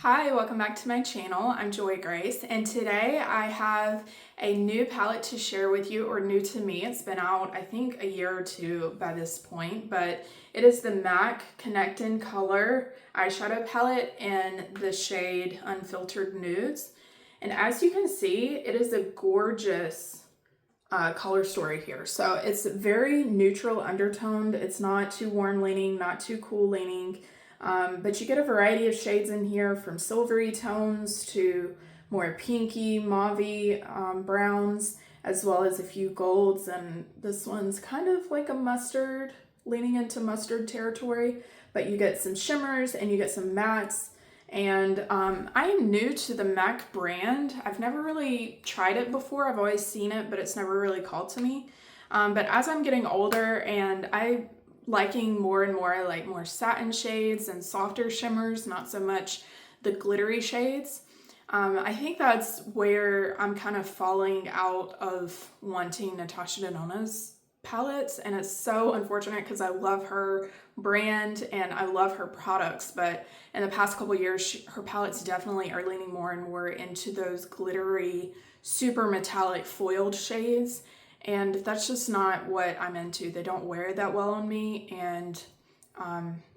Hi, welcome back to my channel. I'm Joy Grace, and today I have a new palette to share with you, or new to me. It's been out, I think, a year or two by this point, but it is the MAC Connect in Color eyeshadow palette in the shade Unfiltered Nudes. And as you can see, it is a gorgeous color story here. So it's very neutral undertoned. It's not too warm leaning, not too cool leaning. But you get a variety of shades in here, from silvery tones to more pinky, mauvey browns, as well as a few golds. And this one's kind of like a mustard, leaning into mustard territory. But you get some shimmers and you get some mattes. And I am new to the MAC brand. I've never really tried it before. I've always seen it, but it's never really called to me. But as I'm getting older and I liking more and more, I like more satin shades and softer shimmers, not so much the glittery shades. I think that's where I'm kind of falling out of wanting Natasha Denona's palettes, and it's so unfortunate because I love her brand and I love her products, but in the past couple years her palettes definitely are leaning more and more into those glittery, super metallic foiled shades. And that's just not what I'm into. They don't wear that well on me, and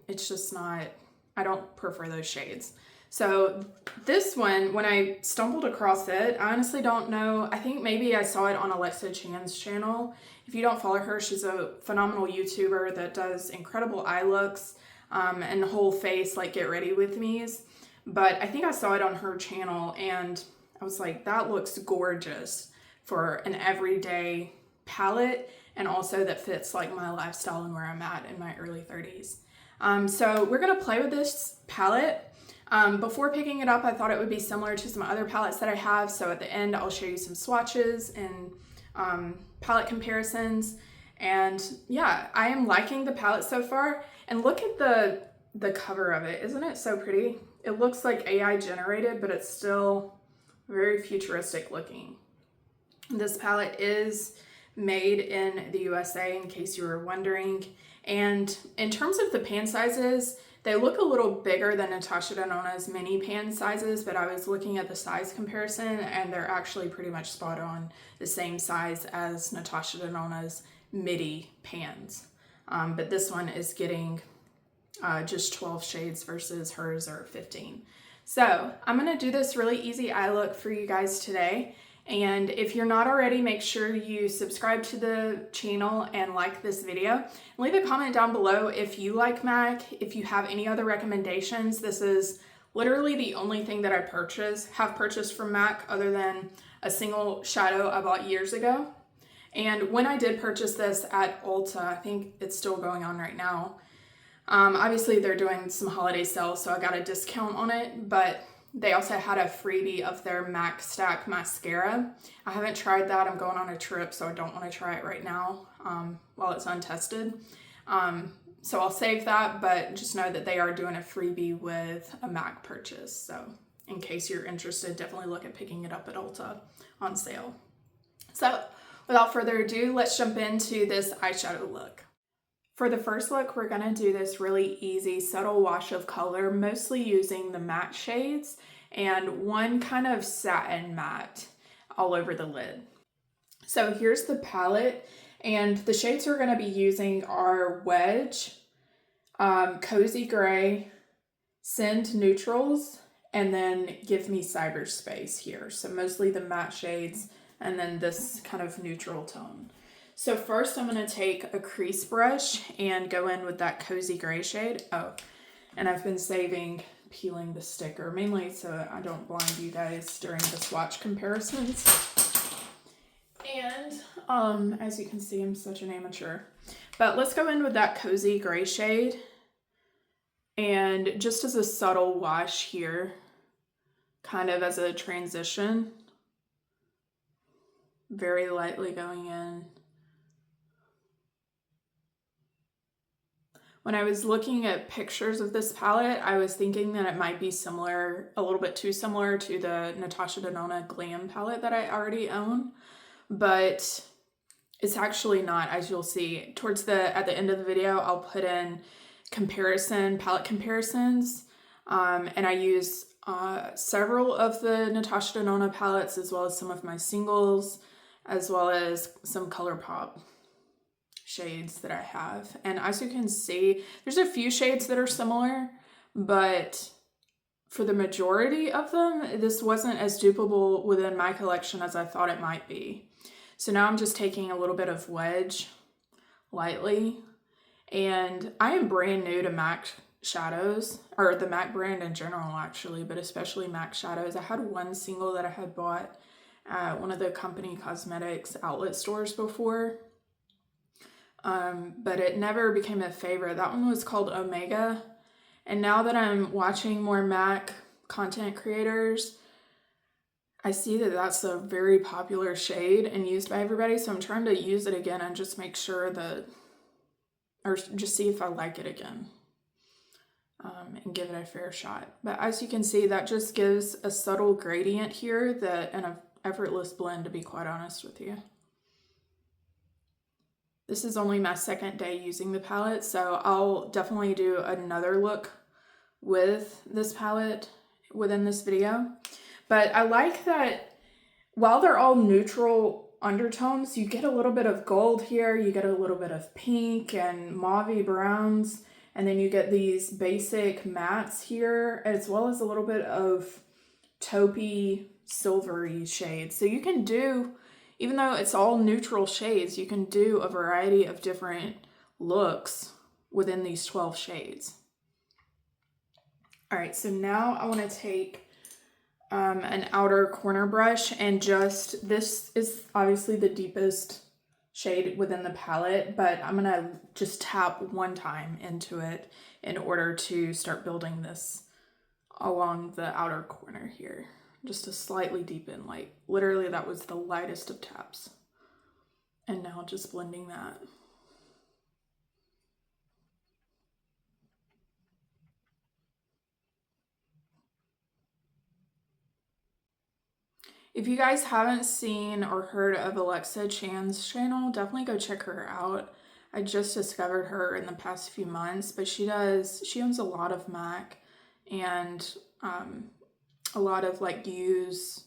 it's just not, I don't prefer those shades. So this one, when I stumbled across it, I honestly don't know. I think maybe I saw it on Alexa Chan's channel. If you don't follow her, she's a phenomenal YouTuber that does incredible eye looks and whole face, like get ready with me's. But I think I saw it on her channel and I was like, that looks gorgeous for an everyday palette, and also that fits like my lifestyle and where I'm at in my early 30s. So we're gonna play with this palette. Before picking it up, I thought it would be similar to some other palettes that I have. So at the end, I'll show you some swatches and palette comparisons. And yeah, I am liking the palette so far. And look at the cover of it. Isn't it so pretty? It looks like AI generated, but it's still very futuristic looking. This palette is made in the USA, in case you were wondering. And in terms of the pan sizes, they look a little bigger than Natasha Denona's mini pan sizes, but I was looking at the size comparison and they're actually pretty much spot on the same size as Natasha Denona's midi pans. But this one is getting just 12 shades versus hers are 15. So I'm gonna do this really easy eye look for you guys today. And if you're not already, make sure you subscribe to the channel and like this video. Leave a comment down below if you like MAC, if you have any other recommendations. This is literally the only thing that I have purchased from MAC, other than a single shadow I bought years ago. And when I did purchase this at Ulta, I think it's still going on right now. Obviously they're doing some holiday sales, so I got a discount on it, but they also had a freebie of their MAC Stack mascara. I haven't tried that. I'm going on a trip, so I don't want to try it right now while it's untested. So I'll save that, but just know that they are doing a freebie with a MAC purchase. So in case you're interested, definitely look at picking it up at Ulta on sale. So without further ado, let's jump into this eyeshadow look. For the first look, we're gonna do this really easy, subtle wash of color, mostly using the matte shades and one kind of satin matte all over the lid. So here's the palette, and the shades we're gonna be using are Wedge, Cozy Gray, Send Neutrals, and then Give Me Cyberspace here. So mostly the matte shades, and then this kind of neutral tone. So first I'm going to take a crease brush and go in with that Cozy Gray shade. Oh, and I've been saving peeling the sticker, mainly so I don't blind you guys during the swatch comparisons. And as you can see, I'm such an amateur. But let's go in with that Cozy Gray shade. And just as a subtle wash here, kind of as a transition, very lightly going in. When I was looking at pictures of this palette, I was thinking that it might be similar, a little bit too similar to the Natasha Denona Glam palette that I already own, but it's actually not, as you'll see. At the end of the video, I'll put in palette comparisons And I use several of the Natasha Denona palettes, as well as some of my singles, as well as some ColourPop shades that I have. And as you can see, there's a few shades that are similar, but for the majority of them, this wasn't as dupable within my collection as I thought it might be. So now I'm just taking a little bit of Wedge lightly, and I am brand new to MAC shadows, or the MAC brand in general actually, but especially MAC shadows. I had one single that I had bought at one of the company cosmetics outlet stores before, but it never became a favorite. That one was called Omega. And now that I'm watching more MAC content creators, I see that that's a very popular shade and used by everybody. So I'm trying to use it again and just make sure that, or just see if I like it again, and give it a fair shot. But as you can see, that just gives a subtle gradient here that, and an effortless blend, to be quite honest with you. This is only my second day using the palette, so I'll definitely do another look with this palette within this video. But I like that while they're all neutral undertones, you get a little bit of gold here, you get a little bit of pink and mauve browns, and then you get these basic mattes here, as well as a little bit of taupey silvery shades. So you can do, even though it's all neutral shades, you can do a variety of different looks within these 12 shades. All right, so now I want to take an outer corner brush, and just, this is obviously the deepest shade within the palette, but I'm gonna just tap one time into it in order to start building this along the outer corner here, just to slightly deepen. Like literally that was the lightest of taps, and now just blending that. If you guys haven't seen or heard of Alexa Chan's channel, definitely go check her out. I just discovered her in the past few months, but she owns a lot of MAC and a lot of like use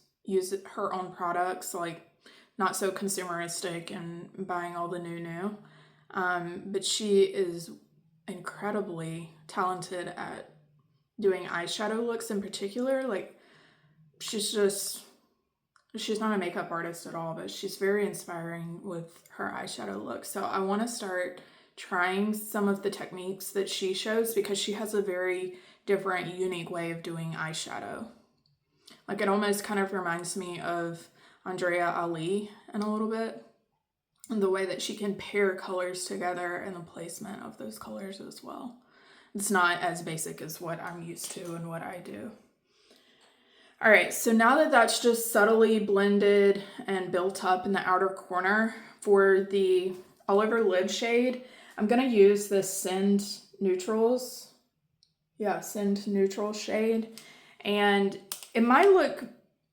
her own products, like not so consumeristic and buying all the new. But she is incredibly talented at doing eyeshadow looks in particular. Like she's not a makeup artist at all, but she's very inspiring with her eyeshadow look. So I want to start trying some of the techniques that she shows, because she has a very different, unique way of doing eyeshadow. Like it almost kind of reminds me of Andrea Ali in a little bit, and the way that she can pair colors together and the placement of those colors as well. It's not as basic as what I'm used to and what I do. All right, so now that that's just subtly blended and built up in the outer corner, for the all over lid shade, I'm gonna use the Send Neutrals. Yeah, Send Neutral shade. And it might look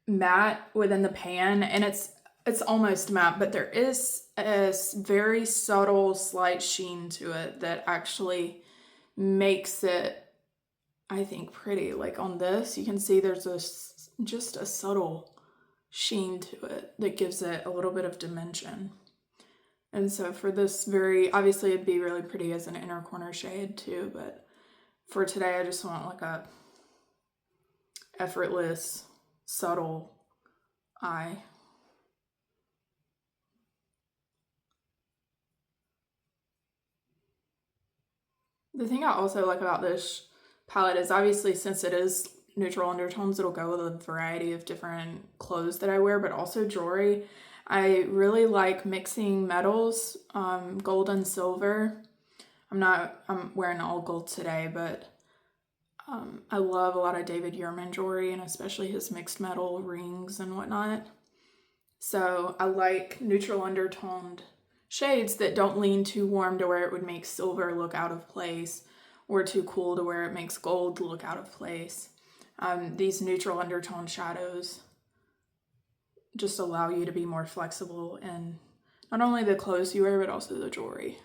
matte within the pan, and it's almost matte, but there is a very subtle, slight sheen to it that actually makes it, I think, pretty. Like on this, you can see there's just a subtle sheen to it that gives it a little bit of dimension. And so for this, very obviously it'd be really pretty as an inner corner shade too, but for today I just want like a effortless, subtle eye. The thing I also like about this palette is, obviously since it is neutral undertones, it'll go with a variety of different clothes that I wear, but also jewelry. I really like mixing metals, gold and silver. I'm wearing all gold today, but I love a lot of David Yurman jewelry, and especially his mixed metal rings and whatnot. So I like neutral undertoned shades that don't lean too warm to where it would make silver look out of place, or too cool to where it makes gold look out of place. These neutral undertone shadows just allow you to be more flexible in not only the clothes you wear, but also the jewelry.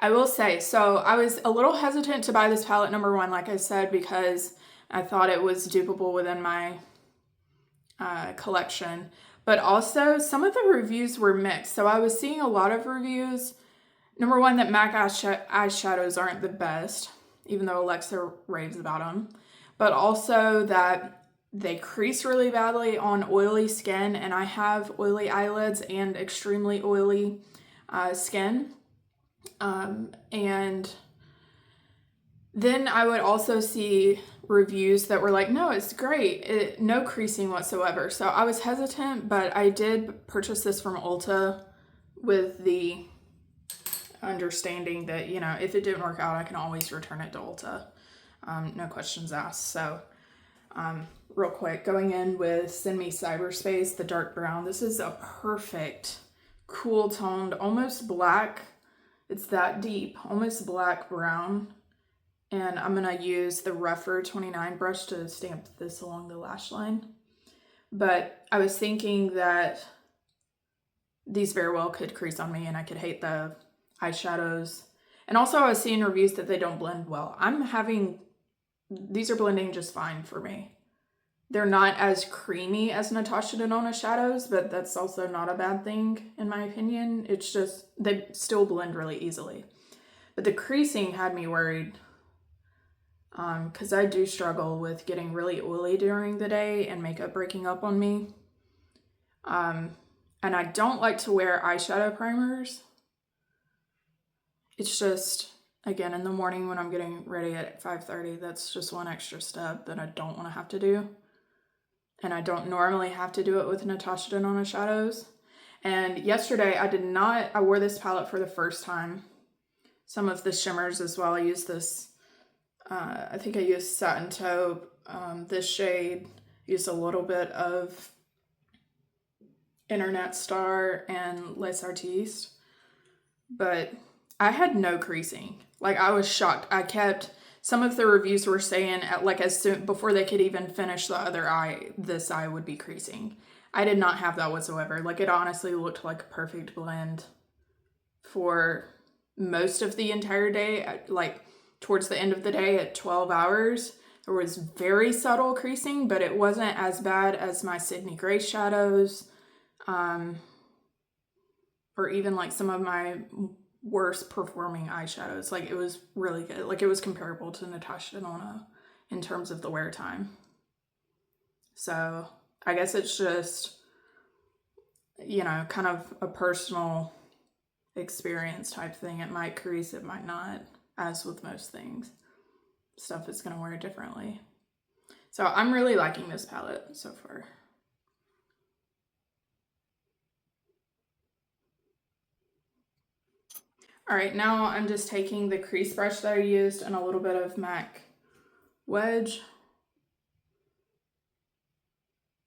I will say, so I was a little hesitant to buy this palette, number one, like I said, because I thought it was dupable within my collection. But also, some of the reviews were mixed. So I was seeing a lot of reviews. Number one, that MAC eyeshadows aren't the best, even though Alexa raves about them. But also that they crease really badly on oily skin, and I have oily eyelids and extremely oily skin. And then I would also see reviews that were like, no, it's great. No creasing whatsoever. So I was hesitant, but I did purchase this from Ulta with the understanding that, you know, if it didn't work out, I can always return it to Ulta. No questions asked. So real quick, going in with Send Me Cyberspace, the dark brown. This is a perfect, cool toned, almost black. It's that deep, almost black brown. And I'm going to use the rougher 29 brush to stamp this along the lash line. But I was thinking that these very well could crease on me and I could hate the eyeshadows. And also I was seeing reviews that they don't blend well. These are blending just fine for me. They're not as creamy as Natasha Denona shadows, but that's also not a bad thing in my opinion. It's just, they still blend really easily. But the creasing had me worried because I do struggle with getting really oily during the day and makeup breaking up on me. And I don't like to wear eyeshadow primers. It's just, again, in the morning when I'm getting ready at 5:30, that's just one extra step that I don't want to have to do. And I don't normally have to do it with Natasha Denona shadows. And yesterday I wore this palette for the first time. Some of the shimmers as well. I used this, I think I used Satin Taupe, this shade. Used a little bit of Internet Star and Les Artistes. But I had no creasing. Like, I was shocked. Some of the reviews were saying as soon before they could even finish the other eye, this eye would be creasing. I did not have that whatsoever. Like, it honestly looked like a perfect blend for most of the entire day. Like, towards the end of the day at 12 hours, there was very subtle creasing, but it wasn't as bad as my Sydney Grace shadows, or even like some of my worst performing eyeshadows. Like, it was really good. Like, it was comparable to Natasha Denona in terms of the wear time. So I guess it's just, you know, kind of a personal experience type thing. It might crease, it might not, as with most things. Stuff is going to wear differently. So I'm really liking this palette so far. All right, now I'm just taking the crease brush that I used and a little bit of MAC Wedge.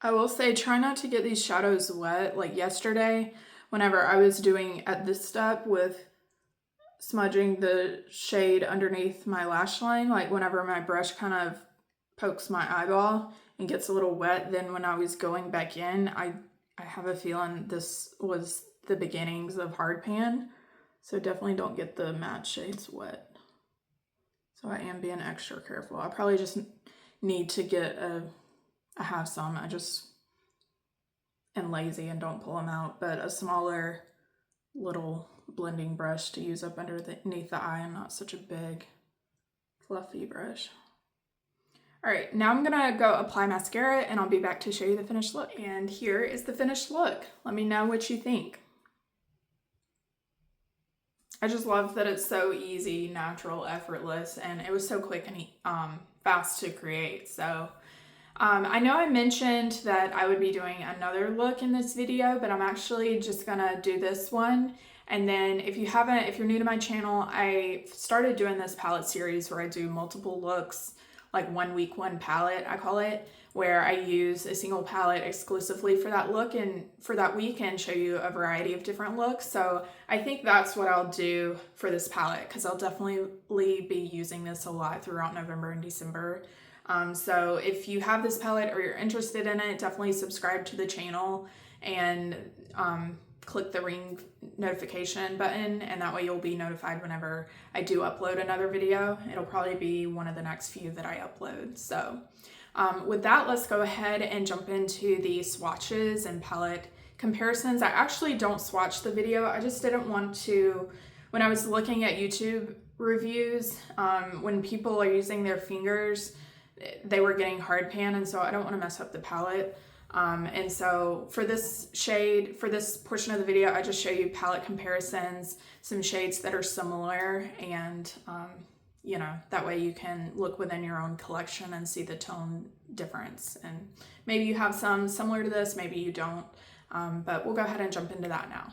I will say, try not to get these shadows wet. Like yesterday, whenever I was doing at this step with smudging the shade underneath my lash line, like whenever my brush kind of pokes my eyeball and gets a little wet, then when I was going back in, I have a feeling this was the beginnings of hard pan. So definitely don't get the matte shades wet. So I am being extra careful. I probably just need to get I have some. I just am lazy and don't pull them out, but a smaller little blending brush to use up underneath the eye and not such a big fluffy brush. All right, now I'm gonna go apply mascara and I'll be back to show you the finished look. And here is the finished look. Let me know what you think. I just love that it's so easy, natural, effortless, and it was so quick and fast to create. So I know I mentioned that I would be doing another look in this video, but I'm actually just gonna do this one. And then if you're new to my channel, I started doing this palette series where I do multiple looks, like 1 week, 1 palette, I call it, where I use a single palette exclusively for that look and for that week and show you a variety of different looks. So I think that's what I'll do for this palette, because I'll definitely be using this a lot throughout November and December. So if you have this palette or you're interested in it, definitely subscribe to the channel and click the ring notification button, and that way you'll be notified whenever I do upload another video. It'll probably be one of the next few that I upload. So with that, let's go ahead and jump into the swatches and palette comparisons. I actually don't swatch the video. I just didn't want to, when I was looking at YouTube reviews, when people are using their fingers, they were getting hard pan, and so I don't want to mess up the palette. And so for this shade, for this portion of the video, I just show you palette comparisons, some shades that are similar, and you know, that way you can look within your own collection and see the tone difference. And maybe you have some similar to this, maybe you don't, but we'll go ahead and jump into that now.